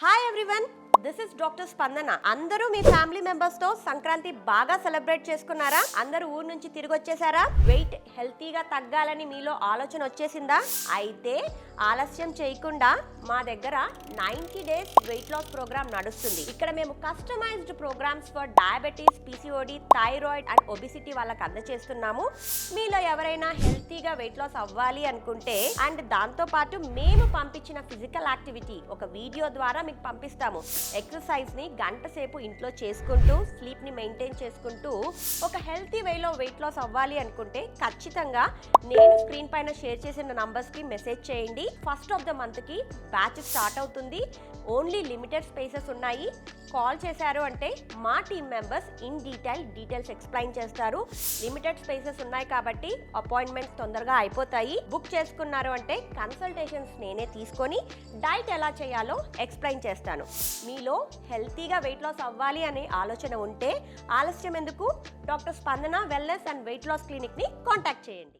Hi everyone, this is doctor స్పందన. అందరూ మీ family members తో సంక్రాంతి బాగా సెలబ్రేట్ చేసుకున్నారా? అందరూ ఊరు నుంచి తిరిగి వచ్చేసారా? వెయిట్ హెల్తీగా తగ్గాలని మీలో ఆలోచన వచ్చేసిందా? అయితే ఆలస్యం చేయకుండా మా దగ్గర 90 డేస్ వెయిట్ లాస్ ప్రోగ్రామ్ నడుస్తుంది. ఇక్కడ మేము customized programs for diabetes, PCOD, thyroid and obesity వాళ్ళకి అందజేస్తున్నాము. మీలో ఎవరైనా హెల్తీగా వెయిట్ లాస్ అవ్వాలి అనుకుంటే అండ్ దాంతో పాటు మేము పంపించిన ఫిజికల్ యాక్టివిటీ ఒక వీడియో ద్వారా మీకు పంపిస్తాము. ఎక్సర్సైజ్ ని గంట సేపు ఇంట్లో చేసుకుంటూ స్లీప్ ని మెయింటైన్ చేసుకుంటూ ఒక హెల్తీ వేలో వెయిట్ లాస్ అవ్వాలి అనుకుంటే ఖచ్చితంగా నేను స్క్రీన్ పైన షేర్ చేసిన నంబర్స్ కి మెసేజ్ చేయండి. ఫస్ట్ ఆఫ్ ద మంత్ కి బ్యాచ్ స్టార్ట్ అవుతుంది. ఓన్లీ లిమిటెడ్ స్పేసెస్ ఉన్నాయి. కాల్ చేశారు అంటే మా team members in details explain చేస్తారు. లిమిటెడ్ స్పేసెస్ ఉన్నాయి కాబట్టి అపాయింట్మెంట్స్ తొందరగా అయిపోతాయి. బుక్ చేసుకున్నారు అంటే కన్సల్టేషన్స్ నేనే తీసుకొని డైట్ ఎలా చేయాలో ఎక్స్ప్లెయిన్ చేస్తాను. మీలో హెల్తీగా వెయిట్ లాస్ అవ్వాలి అనే ఆలోచన ఉంటే ఆలస్యం ఎందుకు? Doctor Spandana wellness and weight loss clinic ని కాంటాక్ట్ చేయండి.